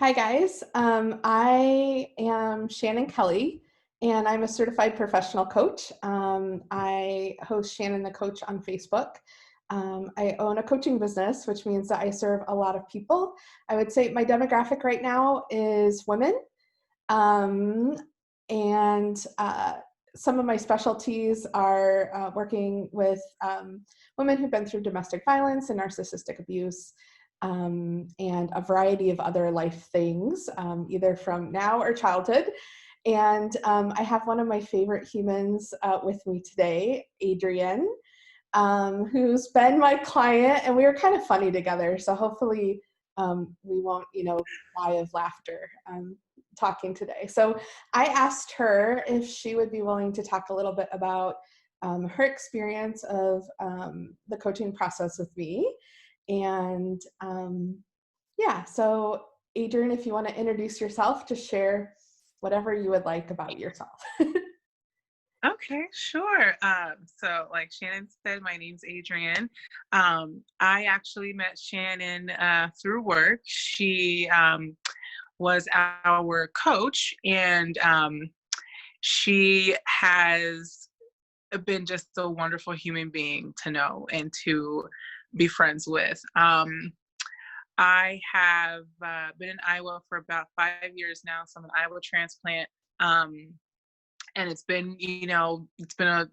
Hi, guys. I am Shannon Kelly, and I'm a certified professional coach. I host Shannon the Coach on Facebook. I own a coaching business, which means that I serve a lot of people. I would say my demographic right now is women. Um, and some of my specialties are working with women who've been through domestic violence and narcissistic abuse, and a variety of other life things, either from now or childhood. And I have one of my favorite humans with me today, Adrienne, who's been my client, and we were kind of funny together. So hopefully we won't, die of laughter talking today. So I asked her if she would be willing to talk a little bit about her experience of the coaching process with me. And yeah, so Adrienne, if you want to introduce yourself, just share whatever you would like about yourself. Okay, sure. So like Shannon said, my name's Adrienne. I actually met Shannon through work. She was our coach, and she has been just a wonderful human being to know and to be friends with. I have been in Iowa for about 5 years now, so I'm an Iowa transplant. And it's been a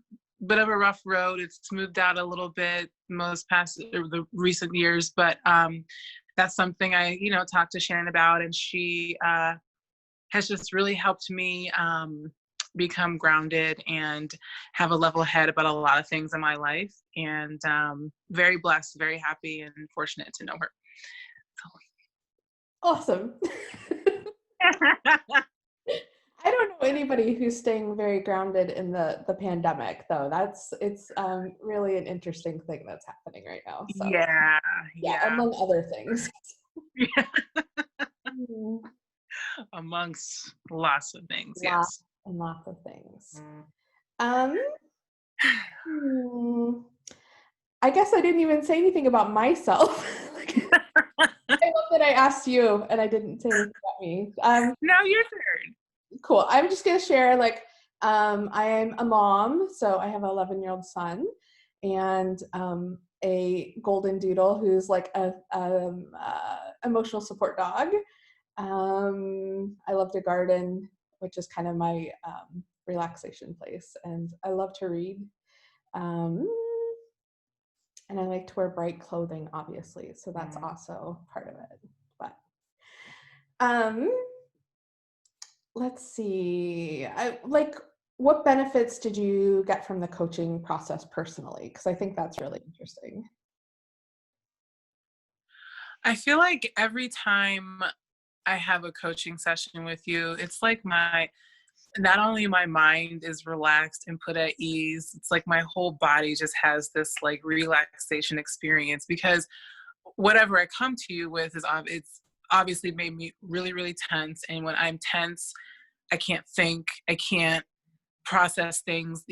bit of a rough road. It's smoothed out a little bit the recent years, but that's something I talked to Shannon about, and she has just really helped me become grounded and have a level head about a lot of things in my life. And very blessed, very happy, and fortunate to know her. Awesome. I don't know anybody who's staying very grounded in the pandemic, though. It's really an interesting thing that's happening right now. So yeah, among other things. Yeah. Mm. Amongst lots of things, Lots yes. and lots of things. I guess I didn't even say anything about myself. I love that I asked you and I didn't say anything about me. Now your turn. Cool. I'm just gonna share, I am a mom, so I have an 11-year-old son and a golden doodle who's like a emotional support dog. I love to garden, which is kind of my relaxation place, and I love to read. And I like to wear bright clothing, obviously, so that's also part of it. But let's see. What benefits did you get from the coaching process personally? Because I think that's really interesting. I feel like every time I have a coaching session with you, it's like not only my mind is relaxed and put at ease, it's like my whole body just has this like relaxation experience, because whatever I come to you with it's obviously made me really, really tense. And when I'm tense, I can't think, I can't process things,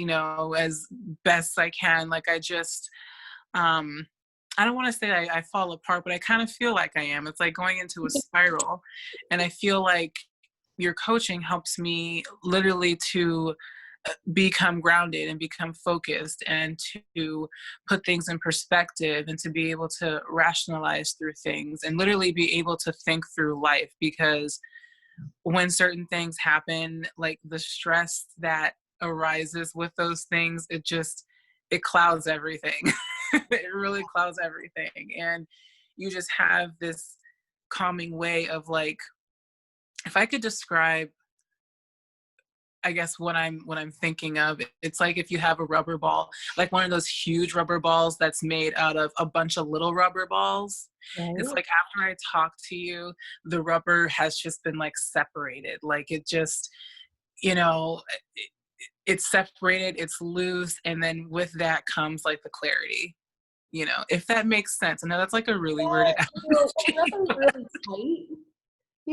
as best I can. Like I don't want to say I fall apart, but I kind of feel like I am. It's like going into a spiral. And I feel like your coaching helps me literally to become grounded and become focused, and to put things in perspective, and to be able to rationalize through things, and literally be able to think through life. Because when certain things happen, like the stress that arises with those things, it clouds everything. It really clouds everything. And you just have this calming way of, like, if I could describe, I guess, what I'm thinking of, it's like if you have a rubber ball, like one of those huge rubber balls that's made out of a bunch of little rubber balls. It's Right. like after I talk to you, the rubber has just been like separated. Like it just, you know, it's separated, it's loose, and then with that comes like the clarity. If that makes sense. I know that's like a really Yeah, worded rubber's really tight. I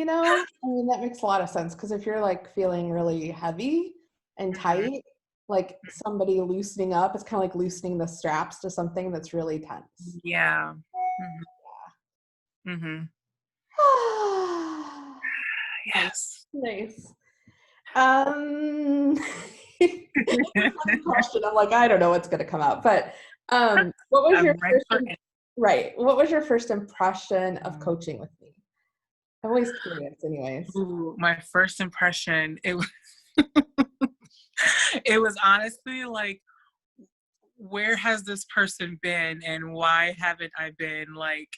mean, that makes a lot of sense because if you're like feeling really heavy and Mhm. tight, like somebody loosening up, it's kind of like loosening the straps to something that's really tense. Yeah. Hmm. Hmm. Yes. Nice. Question. I'm like, I don't know what's going to come out, but what was your Right first, right? What was your first impression of coaching with me? I'm always curious, anyways. Ooh, my first impression, it was, it was honestly like, where has this person been and why haven't I been like,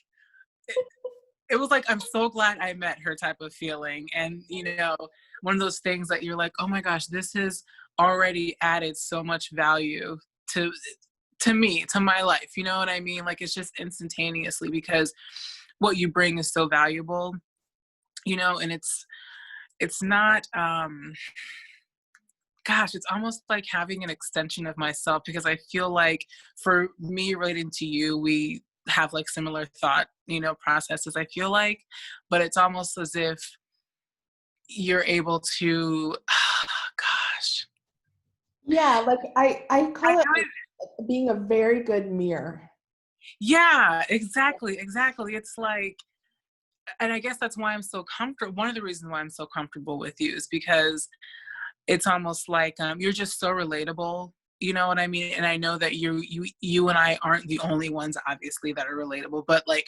it was like, I'm so glad I met her type of feeling. And, one of those things that you're like, oh my gosh, this has already added so much value to me, to my life. You know what I mean? Like, it's just instantaneously because what you bring is so valuable, and it's not, gosh, it's almost like having an extension of myself, because I feel like for me relating to you, we have like similar thought, processes, I feel like, but it's almost as if you're able to, gosh. Yeah, like I call it like being a very good mirror. Yeah, exactly. It's like, and I guess that's why I'm so comfortable. One of the reasons why I'm so comfortable with you is because it's almost like you're just so relatable. You know what I mean? And I know that you and I aren't the only ones, obviously, that are relatable. But like,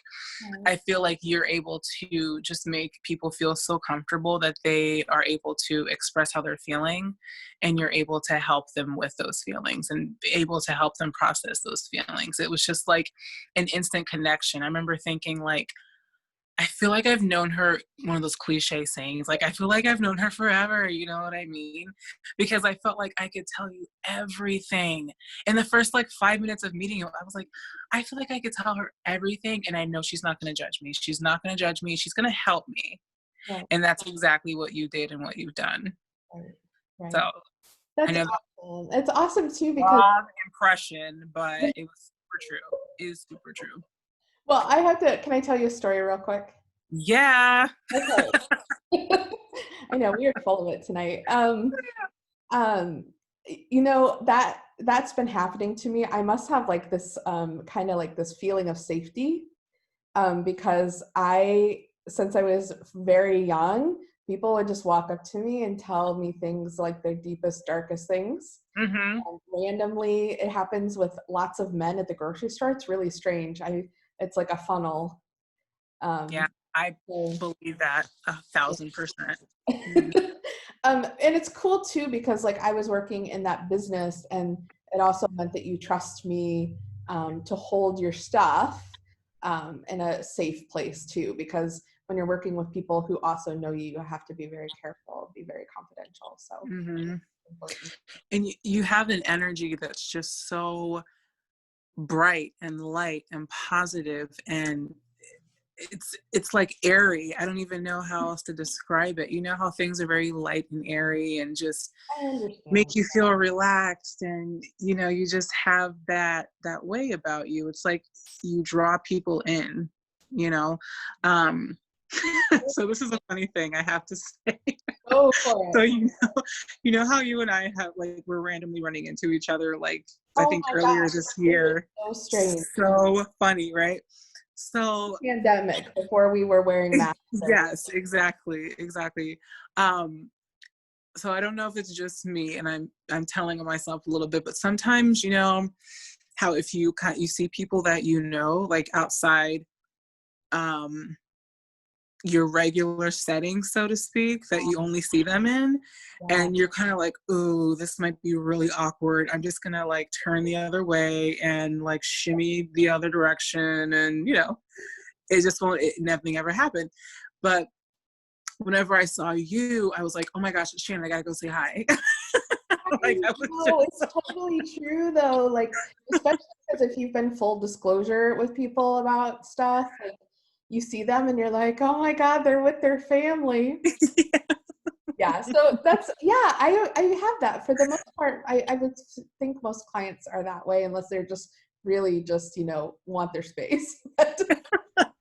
I feel like you're able to just make people feel so comfortable that they are able to express how they're feeling, and you're able to help them with those feelings and able to help them process those feelings. It was just like an instant connection. I remember thinking like, I feel like I've known her, one of those cliche sayings, like, I feel like I've known her forever, you know what I mean? Because I felt like I could tell you everything. In the first like 5 minutes of meeting you, I was like, I feel like I could tell her everything, and I know she's not going to judge me. She's not going to judge me. She's going to help me. Right, And that's exactly what you did and what you've done. right, So right. I That's know awesome. It's awesome too the because wrong impression, but it was super true. It is super true. well, I have to. Can I tell you a story real quick? Yeah. Okay. I know we are full of it tonight. Um, that's been happening to me. I must have like this kind of like this feeling of safety because since I was very young, people would just walk up to me and tell me things like their deepest, darkest things. Mm-hmm. Randomly, it happens with lots of men at the grocery store. It's really strange. It's like a funnel. Yeah, I So, believe that 1,000%. and it's cool too because like I was working in that business, and it also meant that you trust me to hold your stuff in a safe place too. Because when you're working with people who also know you, you have to be very careful, be very confidential. So Mm-hmm. important. And you have an energy that's just so bright and light and positive, and it's like airy. I don't even know how else to describe it. You know how things are very light and airy and just I understand. make you feel relaxed, and you just have that way about you. It's like you draw people in, you know. Um so this is a funny thing I have to say. Go for So it. you know how you and I have like we're randomly running into each other like I Oh think my earlier gosh, this it was year. so strange. So funny, right? So Pandemic before we were wearing masks. yes, exactly. Um, so I don't know if it's just me, and I'm telling myself a little bit, but sometimes how if you see people that like outside your regular setting, so to speak, that you only see them in, Yeah. and you're kind of like, ooh, this might be really awkward. I'm just gonna like turn the other way and like shimmy the other direction, and it just won't. Nothing ever happened. But whenever I saw you, I was like, oh my gosh, it's Shannon. I gotta go say hi. Like I was No, just it's totally true though. Like, especially because if you've been full disclosure with people about stuff, like you see them and you're like, oh my God, they're with their family. Yeah. So I have that for the most part. I would think most clients are that way unless they're just really just, want their space. But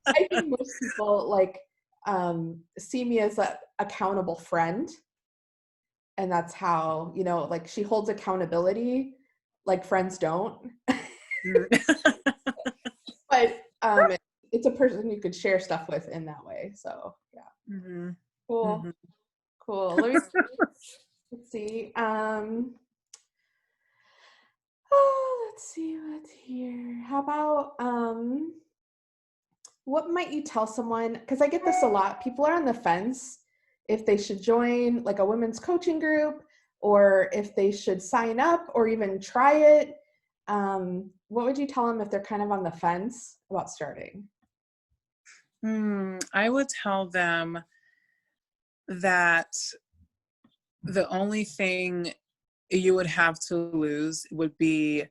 I think most people like see me as a accountable friend. And that's how like she holds accountability like friends don't. But it's a person you could share stuff with in that way, so yeah. mm-hmm. Cool. Mm-hmm. Cool. Let's see. Let's see what's here. How about what might you tell someone? Because I get this a lot. People are on the fence if they should join like a women's coaching group or if they should sign up or even try it. What would you tell them if they're kind of on the fence about starting? I would tell them that the only thing you would have to lose would be,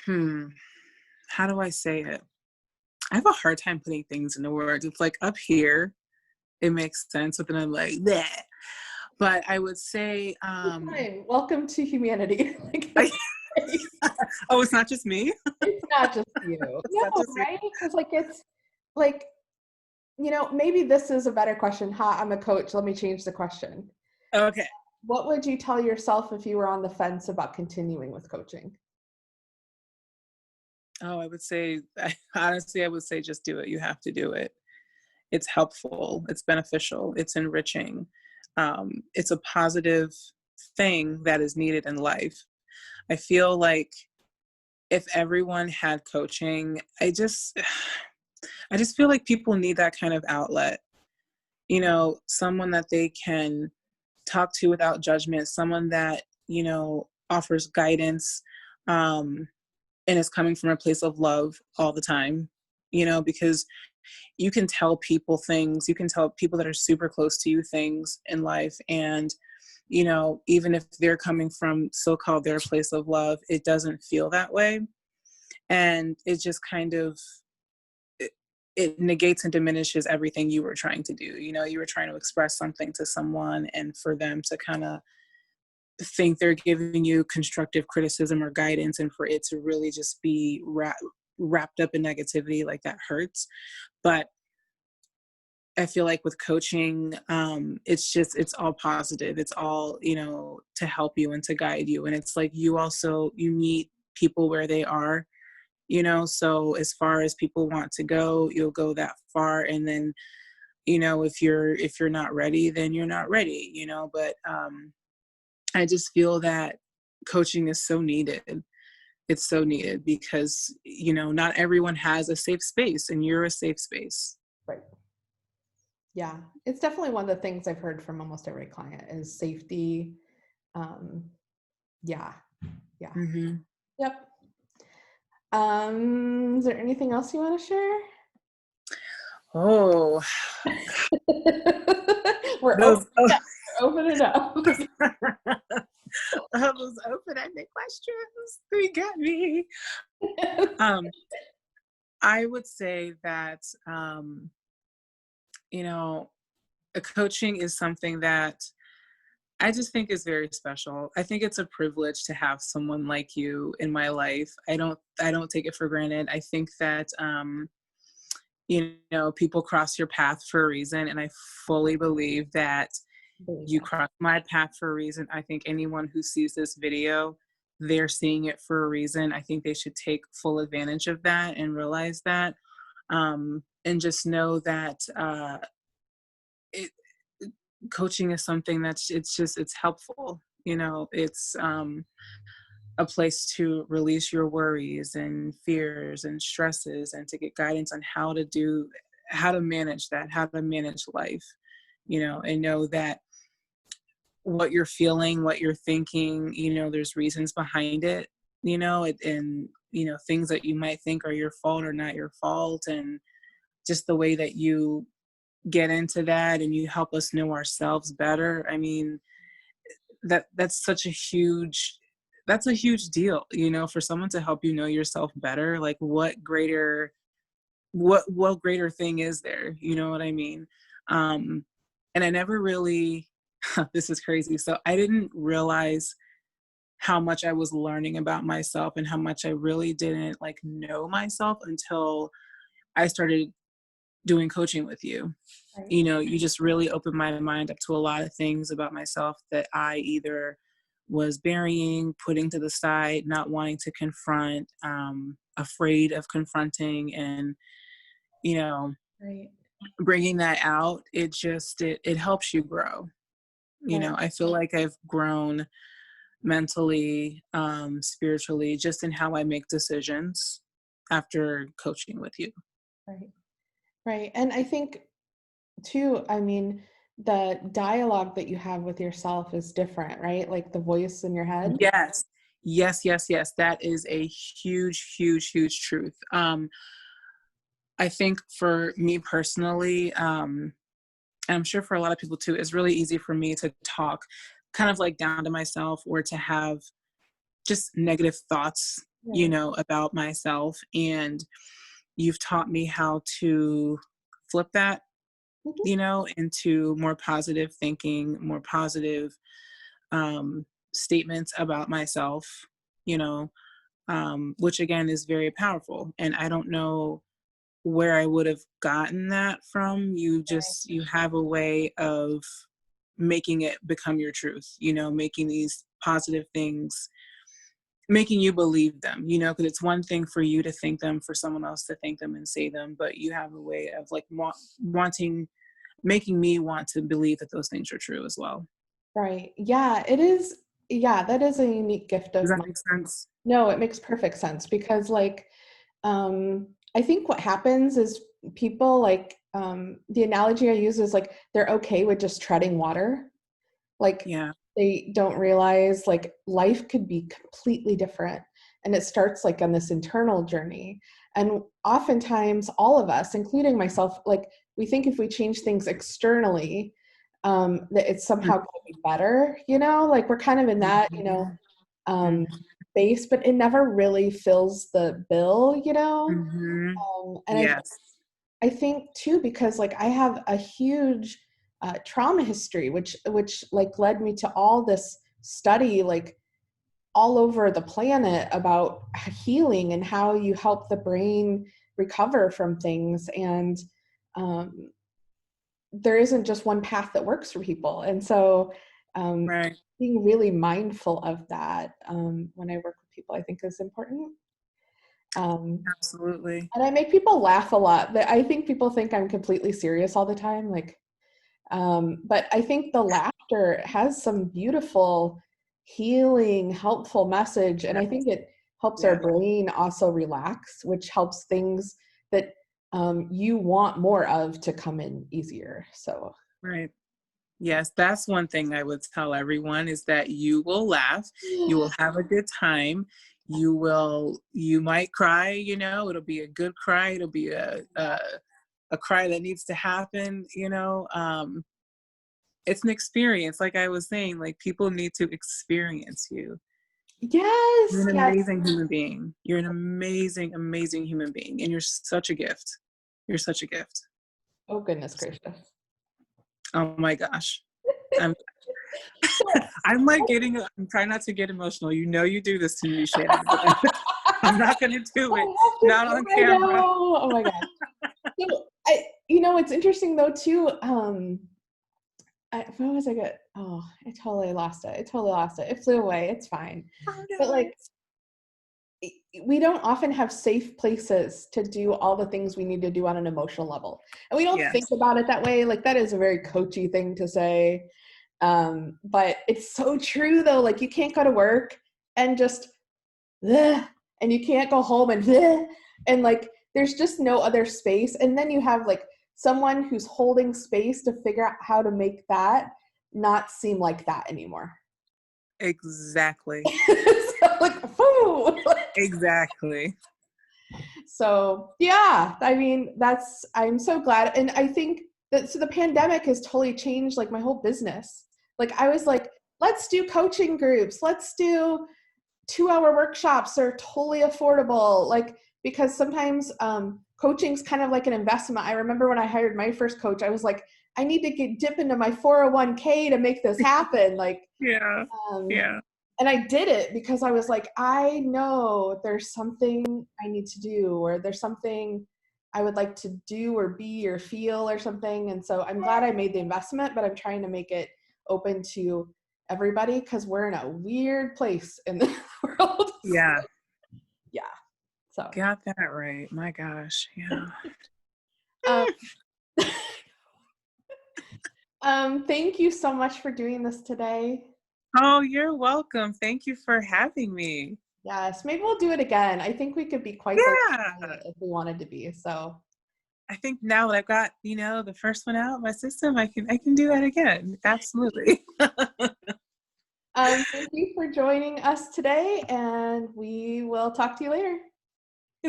how do I say it? I have a hard time putting things into words. It's like up here, it makes sense, but then I'm like, bleh. But I would say, Welcome to humanity. oh, it's not just me? It's not just you. No, right? Because like it's like, maybe this is a better question. I'm a coach. Let me change the question. Okay. What would you tell yourself if you were on the fence about continuing with coaching? Oh, honestly, I would say just do it. You have to do it. It's helpful. It's beneficial. It's enriching. It's a positive thing that is needed in life. I feel like if everyone had coaching, I just feel like people need that kind of outlet. Someone that they can talk to without judgment, someone that, offers guidance, and is coming from a place of love all the time, because you can tell people things, you can tell people that are super close to you things in life. And, even if they're coming from so-called their place of love, it doesn't feel that way. And it just kind of, it negates and diminishes everything you were trying to do. You were trying to express something to someone, and for them to kind of think they're giving you constructive criticism or guidance, and for it to really just be wrapped up in negativity, like that hurts. But I feel like with coaching, it's all positive. It's all, to help you and to guide you. And it's like you meet people where they are, so as far as people want to go, you'll go that far. And then, if you're not ready, then you're not ready, but I just feel that coaching is so needed. It's so needed because, not everyone has a safe space, and you're a safe space. Right. Yeah. It's definitely one of the things I've heard from almost every client is safety. Yeah. Yeah. Mm-hmm. Yep. Is there anything else you want to share? Oh, We're open it up. Those open-ended questions, they got me. I would say that, coaching is something that I just think is very special. I think it's a privilege to have someone like you in my life. I don't take it for granted. I think that, people cross your path for a reason. And I fully believe that you crossed my path for a reason. I think anyone who sees this video, they're seeing it for a reason. I think they should take full advantage of that and realize that, and just know that coaching is something that's, it's helpful. It's a place to release your worries and fears and stresses, and to get guidance on how to manage that, how to manage life, and know that what you're feeling, what you're thinking, there's reasons behind it, and things that you might think are your fault are not your fault. And just the way that you get into that and you help us know ourselves better. I mean, that's a huge deal, for someone to help you know yourself better. Like what greater thing is there? You know what I mean? And I never really, this is crazy. So I didn't realize how much I was learning about myself and how much I really didn't know myself until I started doing coaching with you. Right. You just really opened my mind up to a lot of things about myself that I either was burying, putting to the side, not wanting to confront, afraid of confronting. And, Right. bringing that out, it helps you grow. You Right. know, I feel like I've grown mentally, spiritually, just in how I make decisions after coaching with you. Right. Right. And I think too, I mean, the dialogue that you have with yourself is different, right? Like the voice in your head. Yes. Yes, yes, yes. That is a huge, huge, huge truth. I think for me personally, and I'm sure for a lot of people too, it's really easy for me to talk kind of like down to myself or to have just negative thoughts, Right. about myself. And you've taught me how to flip that, Mhm. into more positive thinking, more positive statements about myself, you know, which again is very powerful. And I don't know where I would have gotten that from. Right. You have a way of making it become your truth, making these positive things, making you believe them, because it's one thing for you to think them, for someone else to think them and say them, but you have a way of like wanting, making me want to believe that those things are true as well. Right. Yeah, it is. Yeah, that is a unique gift Does of that mine. make sense? No, it makes perfect sense because like I think what happens is people like the analogy I use is like they're okay with just treading water. Like Yeah. they don't realize like life could be completely different. And it starts like on this internal journey. And oftentimes all of us, including myself, like we think if we change things externally, that it's somehow going to be better, like we're kind of in that, Mm-hmm. um, base, but it never really fills the bill, Mm-hmm. and Yes. I think too, because like I have a huge trauma history, which like led me to all this study, like all over the planet about healing and how you help the brain recover from things. And um, there isn't just one path that works for people. And so um, Right. being really mindful of that when I work with people, I think is important. Um, Absolutely. and I make people laugh a lot. I think people think I'm completely serious all the time. Like, but I think the laughter has some beautiful, healing, helpful message. And I Yes. think it helps our Yes. brain also relax, which helps things that you want more of to come in easier. So, Right. Yes, that's one thing I would tell everyone is that you will laugh, you will have a good time, you might cry, it'll be a good cry, it'll be a cry that needs to happen, it's an experience. Like I was saying, like people need to experience you. You're yes, an yes. amazing human being. You're an amazing, amazing human being, and you're such a gift. You're such a gift. Oh, goodness gracious. Oh my gosh. I'm So, I'm like I'm trying not to get emotional. You do this to me, Shannon, but I'm not going to do it. Not on I camera. know. Oh my God. So it's interesting though too. What was I good? Oh, I totally lost it. It flew away. It's fine. Oh But no. like, we don't often have safe places to do all the things we need to do on an emotional level, and we don't think Yes. about it that way. Like that is a very coachy thing to say, but it's so true though. Like you can't go to work and just "Ugh," and you can't go home and "Ugh," and like there's just no other space, and then you have like someone who's holding space to figure out how to make that not seem like that anymore. Exactly. So like, whew. Exactly. So yeah, I mean I'm so glad, and I think that so the pandemic has totally changed like my whole business. Like I was like, let's do coaching groups, let's do 2-hour workshops are totally affordable. Like, because sometimes coaching's kind of like an investment. I remember when I hired my first coach, I was like, I need to dip into my 401k to make this happen. Like, Yeah. um, Yeah. and I did it because I was like, I know there's something I need to do, or there's something I would like to do or be or feel or something. And so I'm glad I made the investment, but I'm trying to make it open to everybody because we're in a weird place in the world. Yeah. Yeah. So, Got that right. My gosh. Yeah. um, Thank you so much for doing this today. Oh, you're welcome. Thank you for having me. Yes, maybe we'll do it again. I think we could be quite the Yeah. if we wanted to be. So, I think now that I've got, the first one out of my system, I can do that again. Absolutely. thank you for joining us today, and we will talk to you later.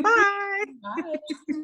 Bye. Bye.